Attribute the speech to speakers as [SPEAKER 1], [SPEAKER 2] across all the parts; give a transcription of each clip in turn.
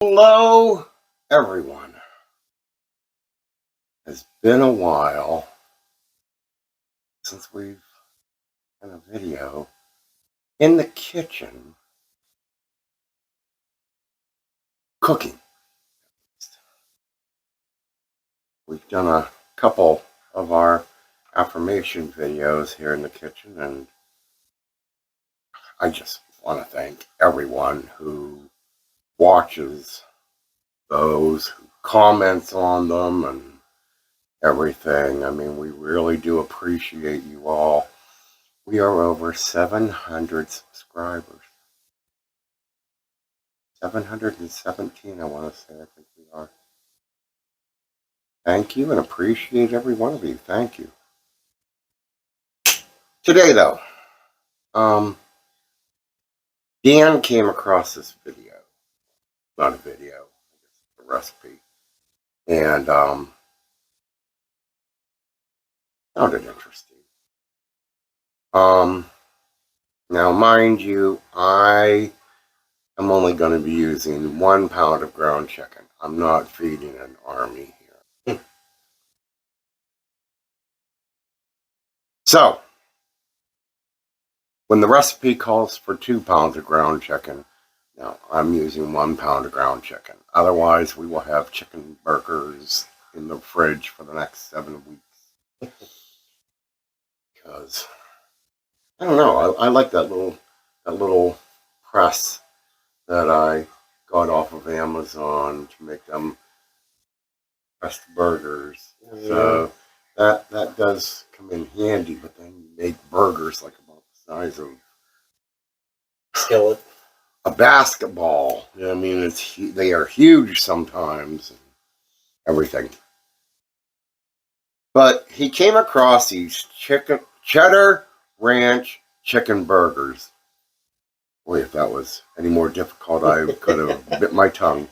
[SPEAKER 1] Hello, everyone. It's been a while since we've done a video in the kitchen cooking. We've done a couple of our affirmation videos here in the kitchen, and I just want to thank everyone who watches those, who comments on them, and everything. I mean, we really do appreciate you all. We are over 700 subscribers. 717, I want to say, I think we are. Thank you and appreciate every one of you. Thank you. Today, though, Dan came across this video. Not a video, it's a recipe. And found it interesting. Now, mind you, I am only going to be using 1 pound of ground chicken. I'm not feeding an army here. So, when the recipe calls for 2 pounds of ground chicken, now I'm using 1 pound of ground chicken. Otherwise, we will have chicken burgers in the fridge for the next 7 weeks. Because, I don't know, I like that little press that I got off of Amazon to make them pressed burgers. Yeah. So that does come in handy, but then you make burgers like about the size of
[SPEAKER 2] skillet,
[SPEAKER 1] a basketball. I mean, they are huge sometimes and everything. But he came across these cheddar ranch chicken burgers. Boy, if that was any more difficult, I could have bit my tongue.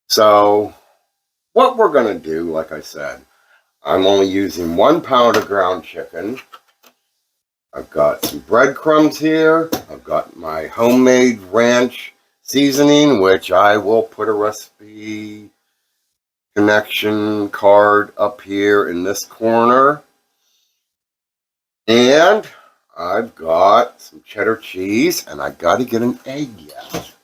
[SPEAKER 1] So, what we're going to do, like I said, I'm only using 1 pound of ground chicken. I've got some breadcrumbs here. I've got my homemade ranch seasoning, which I will put a recipe connection card up here in this corner. And I've got some cheddar cheese, and I got to get an egg yet.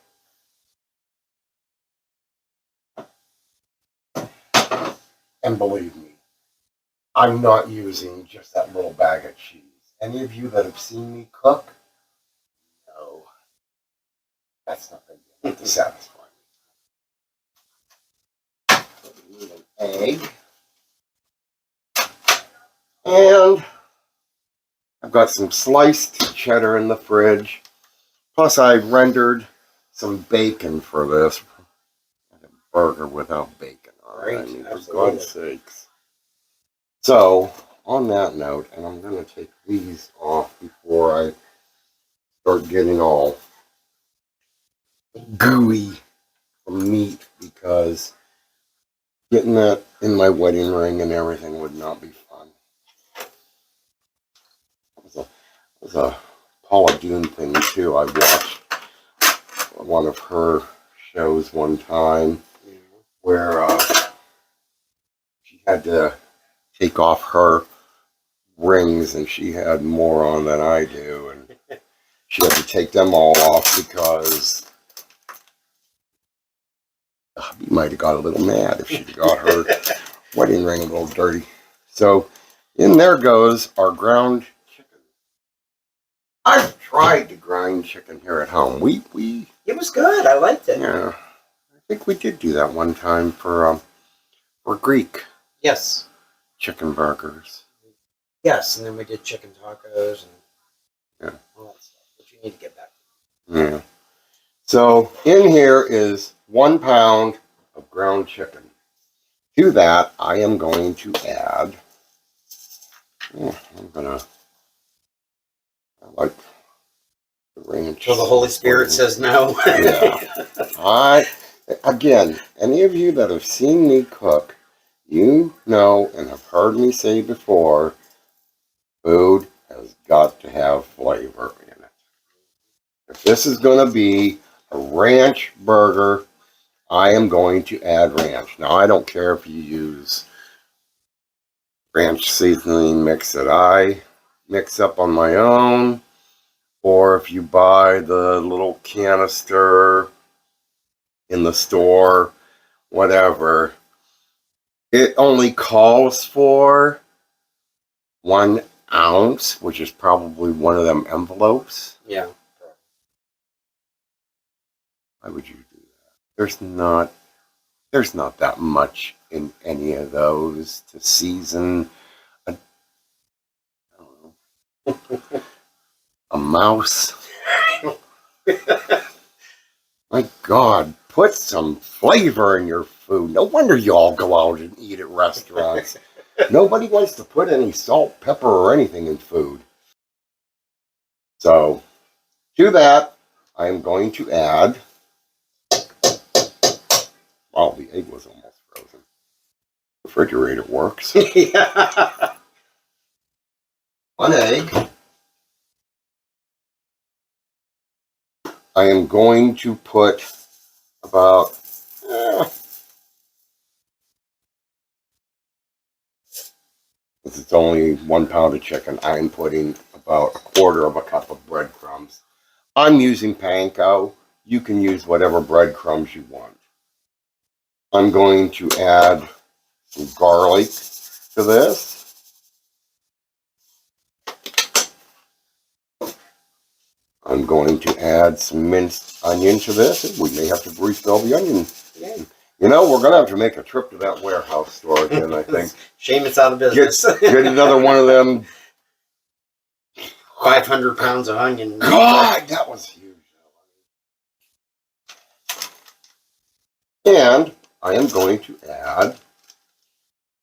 [SPEAKER 1] And believe me, I'm not using just that little bag of cheese. Any of you that have seen me cook, know that's not going to satisfy me. So we need an egg. And I've got some sliced cheddar in the fridge. Plus, I rendered some bacon for this. A burger without bacon. All right, I mean, for God's sakes. So, on that note, and I'm going to take these off before I start getting all gooey from meat, because getting that in my wedding ring and everything would not be fun. It was a Paula Deen thing too. I watched one of her shows one time where she had to take off her rings, and she had more on than I do, and she had to take them all off because you might have got a little mad if she'd got her wedding ring a little dirty. So in there goes our ground chicken. I've tried to grind chicken here at home.
[SPEAKER 2] It was good. I liked it.
[SPEAKER 1] Yeah, I think we did do that one time for Greek.
[SPEAKER 2] Yes.
[SPEAKER 1] Chicken burgers.
[SPEAKER 2] Yes, and then we did chicken tacos and all that stuff, which you need to get back to.
[SPEAKER 1] Yeah. So in here is 1 pound of ground chicken. To that, I am going to add. I like the ranch.
[SPEAKER 2] So the Holy Spirit says no.
[SPEAKER 1] Yeah. Again, any of you that have seen me cook, you know and have heard me say before, food has got to have flavor in it. If this is going to be a ranch burger, I am going to add ranch. Now, I don't care if you use ranch seasoning mix that I mix up on my own, or if you buy the little canister in the store, whatever. It only calls for 1 ounce, which is probably one of them envelopes.
[SPEAKER 2] Yeah.
[SPEAKER 1] Why would you do that? There's not that much in any of those to season a, I don't know, a mouse. My God, put some flavor in your food. No wonder you all go out and eat at restaurants. Nobody wants to put any salt, pepper, or anything in food. So, to that, I'm going to add... Wow, the egg was almost frozen. Refrigerator works.
[SPEAKER 2] Yeah.
[SPEAKER 1] 1 egg. I am going to put about... since it's only 1 pound of chicken, I'm putting about 1/4 cup of breadcrumbs. I'm using panko. You can use whatever breadcrumbs you want. I'm going to add some garlic to this. I'm going to add some minced onion to this. We may have to refill the onion.
[SPEAKER 2] Yeah.
[SPEAKER 1] You know, we're going to have to make a trip to that warehouse store again, I think.
[SPEAKER 2] Seamus out of business.
[SPEAKER 1] Get another one of them.
[SPEAKER 2] 500 pounds of onion.
[SPEAKER 1] God, that was huge. And I am going to add,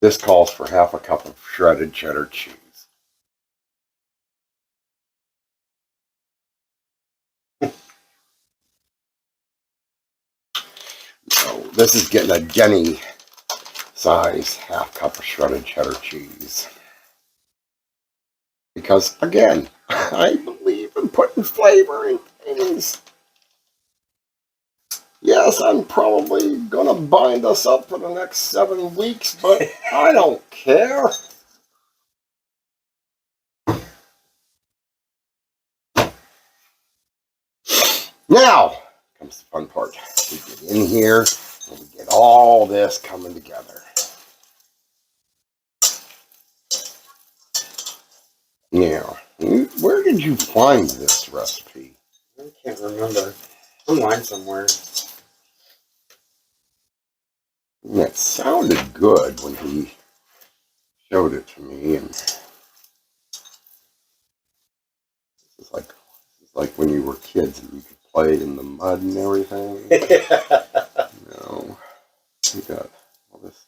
[SPEAKER 1] this calls for 1/2 cup of shredded cheddar cheese. So this is getting a Denny size 1/2 cup of shredded cheddar cheese. Because, again, I believe in putting flavor in things. Yes, I'm probably going to bind us up for the next 7 weeks, but I don't care. Now comes the fun part. We get in here and we get all this coming together. Now, where did you find this recipe?
[SPEAKER 2] I can't remember. Online somewhere.
[SPEAKER 1] And it sounded good when he showed it to me, and it's like when you were kids and you could play in the mud and everything. No, you got all this.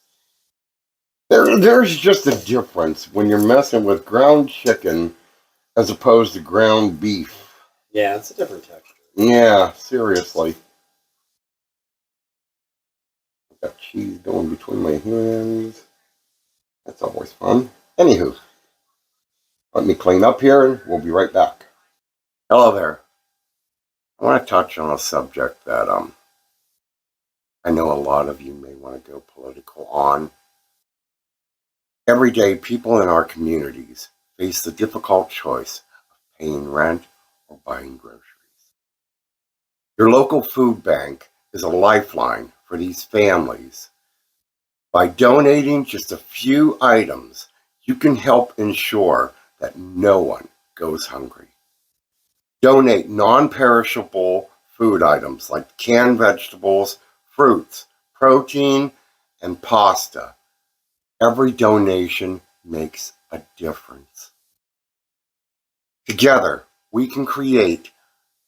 [SPEAKER 1] There's just a difference when you're messing with ground chicken as opposed to ground beef.
[SPEAKER 2] Yeah, it's a different texture.
[SPEAKER 1] Yeah, seriously. I've got cheese going between my hands. That's always fun. Anywho, let me clean up here and we'll be right back. Hello there. I want to touch on a subject that I know a lot of you may want to go political on. Every day, people in our communities face the difficult choice of paying rent or buying groceries. Your local food bank is a lifeline for these families. By donating just a few items, you can help ensure that no one goes hungry. Donate non-perishable food items like canned vegetables, fruits, protein, and pasta. Every donation makes a difference. Together, we can create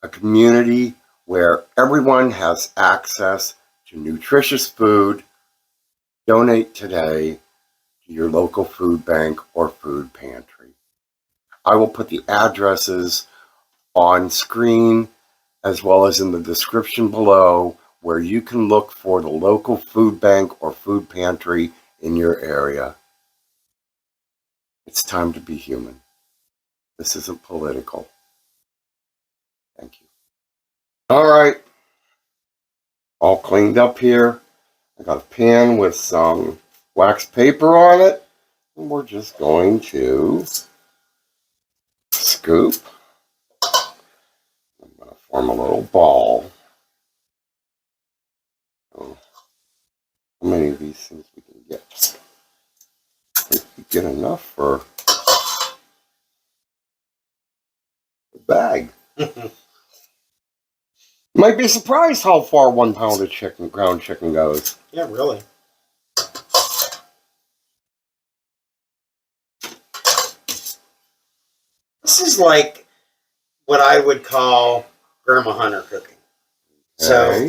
[SPEAKER 1] a community where everyone has access to nutritious food. Donate today to your local food bank or food pantry. I will put the addresses on screen as well as in the description below where you can look for the local food bank or food pantry in your area. It's time to be human. This isn't political. Thank you. All right. all cleaned up here. I got a pan with some wax paper on it. And we're just going to scoop. I'm going to form a little ball. So, how many of these things we can get? I think we get enough for the bag. You might be surprised how far 1 pound of chicken, ground chicken goes.
[SPEAKER 2] Yeah, really. This is like what I would call Grandma Hunter cooking.
[SPEAKER 1] Okay.
[SPEAKER 2] So,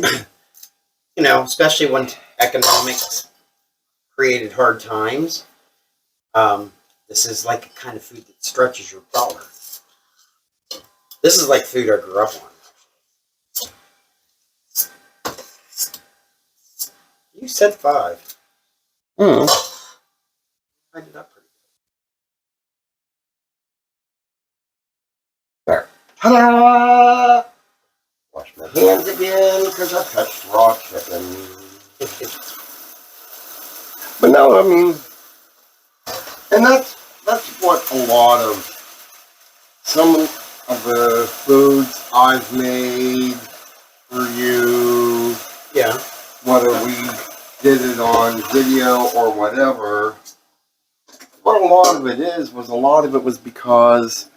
[SPEAKER 2] you know, especially when economics created hard times, this is like a kind of food that stretches your dollar. This is like food I grew up on. You said 5.
[SPEAKER 1] Hmm.
[SPEAKER 2] I did that pretty
[SPEAKER 1] There. Ta-da! Wash my hands again because I touched raw chicken.
[SPEAKER 2] good.
[SPEAKER 1] But no, I mean, and that's what a lot of some of the foods I've made for you,
[SPEAKER 2] Yeah.
[SPEAKER 1] whether we did it on video or whatever, what a lot of it was because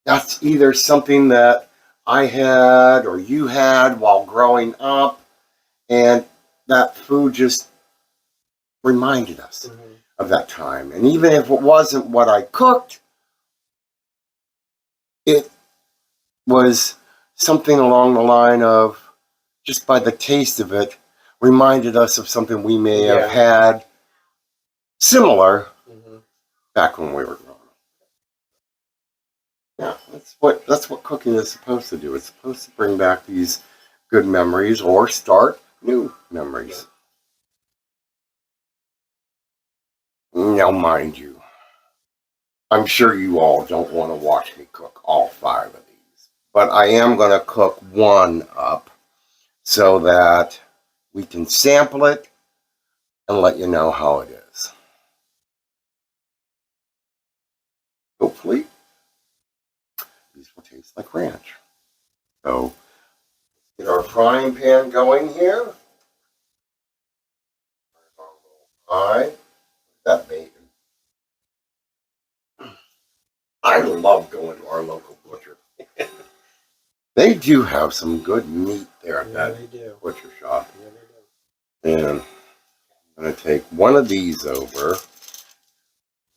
[SPEAKER 1] that's either something that I had or you had while growing up, and that food just reminded us of that time. And even if it wasn't what I cooked, it was something along the line of, just by the taste of it, reminded us of something we may have had similar back when we were growing up. Yeah, that's what cooking is supposed to do. It's supposed to bring back these good memories or start new memories. Now, mind you, I'm sure you all don't want to watch me cook all 5 of these, but I am going to cook one up so that we can sample it and let you know how it is. Hopefully, these will taste like ranch. So, get our frying pan going here. Alright, that bacon. I love going to our local butcher. They do have some good meat there at that butcher shop.
[SPEAKER 2] Yeah, they do.
[SPEAKER 1] And I'm going to take one of these over.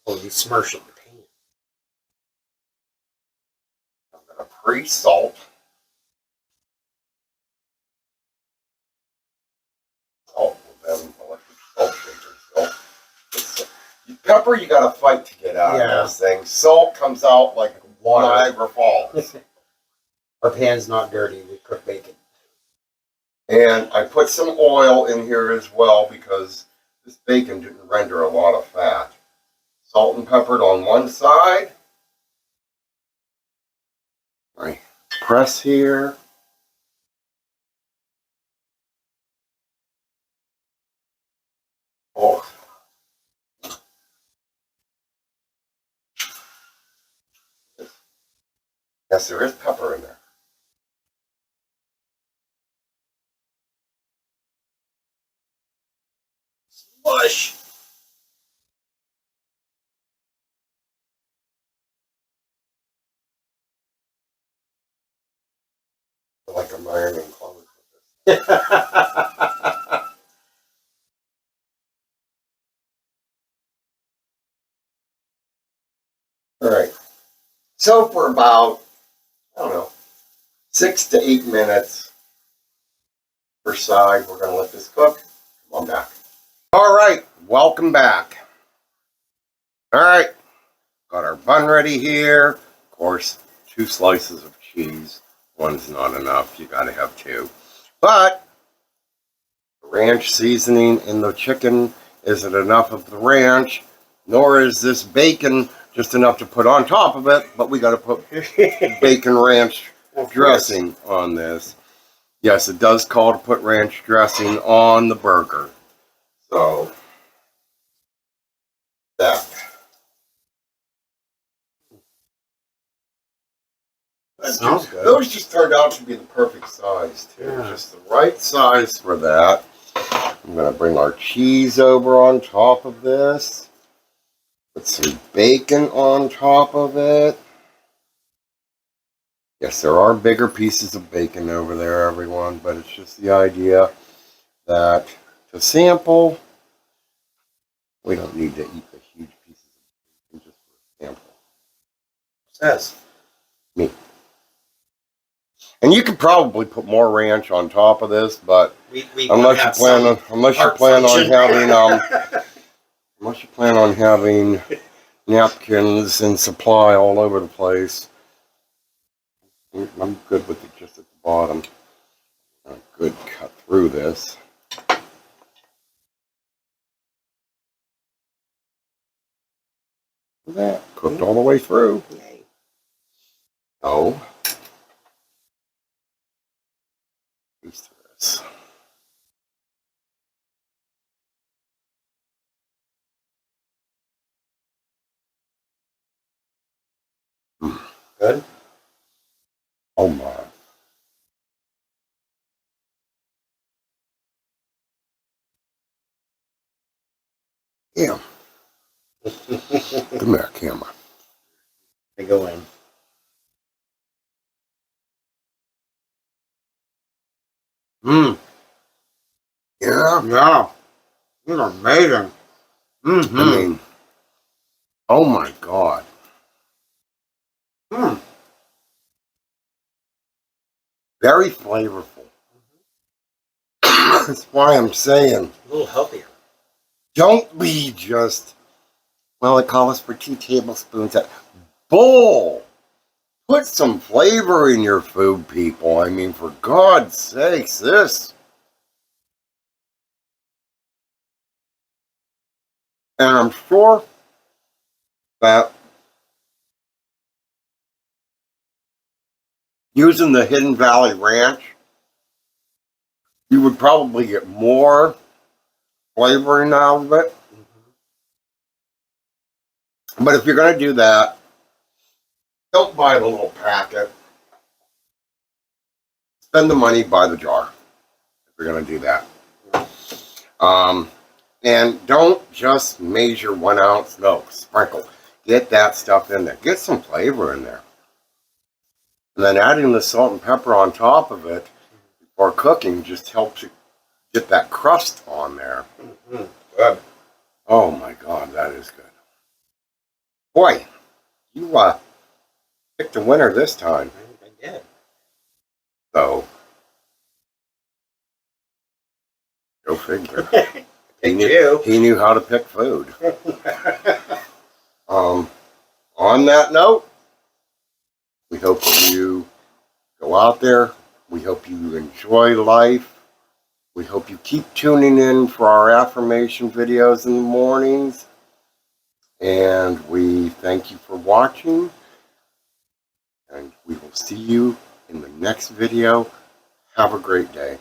[SPEAKER 2] Oh, you smursh it in the pan.
[SPEAKER 1] I'm going to pre-salt. Salt with them electric salt shakers. So, pepper, you got to fight to get out of those things. Salt comes out like Niagara Falls.
[SPEAKER 2] Our pan's not dirty. We cook bacon.
[SPEAKER 1] And I put some oil in here as well because this bacon didn't render a lot of fat. Salt and peppered on one side. I press here. Oh. Yes, there is pepper in there.
[SPEAKER 2] Smush!
[SPEAKER 1] I like I'm ironing clothes with this. Alright. So for about, I don't know, 6 to 8 minutes per side, we're going to let this cook. Come on back. Alright, welcome back. Alright, got our bun ready here. Of course, 2 slices of cheese. One's not enough, you gotta have 2. But, ranch seasoning in the chicken isn't enough of the ranch, nor is this bacon just enough to put on top of it, but we gotta put bacon ranch dressing on this. Yes, it does call to put ranch dressing on the burger. So, that.
[SPEAKER 2] Sounds good.
[SPEAKER 1] Those just turned out to be the perfect size, too.
[SPEAKER 2] Yeah.
[SPEAKER 1] Just the right size for that. I'm going to bring our cheese over on top of this. Put some bacon on top of it. Yes, there are bigger pieces of bacon over there, everyone, but it's just the idea that to sample, we don't need to eat the huge pieces of bacon just for a sample.
[SPEAKER 2] Says
[SPEAKER 1] Me. And you could probably put more ranch on top of this, but
[SPEAKER 2] we
[SPEAKER 1] unless you plan on having napkins in supply all over the place, I'm good with it just at the bottom. A good cut through this. That cooked all the way through.
[SPEAKER 2] Yay.
[SPEAKER 1] Oh, taste this.
[SPEAKER 2] Good.
[SPEAKER 1] Oh my. Yeah. Come here, camera.
[SPEAKER 2] They go in. Mmm.
[SPEAKER 1] Yeah.
[SPEAKER 2] Yeah. These are amazing. Mm-hmm.
[SPEAKER 1] I mean, oh my God.
[SPEAKER 2] Mm.
[SPEAKER 1] Very flavorful. That's why I'm saying,
[SPEAKER 2] A little healthier.
[SPEAKER 1] don't be just, well, they call us for 2 tablespoons. Bull! Put some flavor in your food, people. I mean, for God's sakes, this. And I'm sure that using the Hidden Valley Ranch, you would probably get more flavoring out of it. But if you're going to do that, don't buy the little packet. Spend the money, buy the jar. If you're going to do that. And don't just measure 1 ounce. No, sprinkle. Get that stuff in there. Get some flavor in there. And then adding the salt and pepper on top of it before cooking just helps you get that crust on there.
[SPEAKER 2] Mm-hmm. Good.
[SPEAKER 1] Oh my God, that is good. Boy, you picked a winner this time.
[SPEAKER 2] I did.
[SPEAKER 1] So, go figure.
[SPEAKER 2] He
[SPEAKER 1] knew how to pick food. On that note, we hope you go out there. We hope you enjoy life. We hope you keep tuning in for our affirmation videos in the mornings. And we thank you for watching. And we will see you in the next video. Have a great day.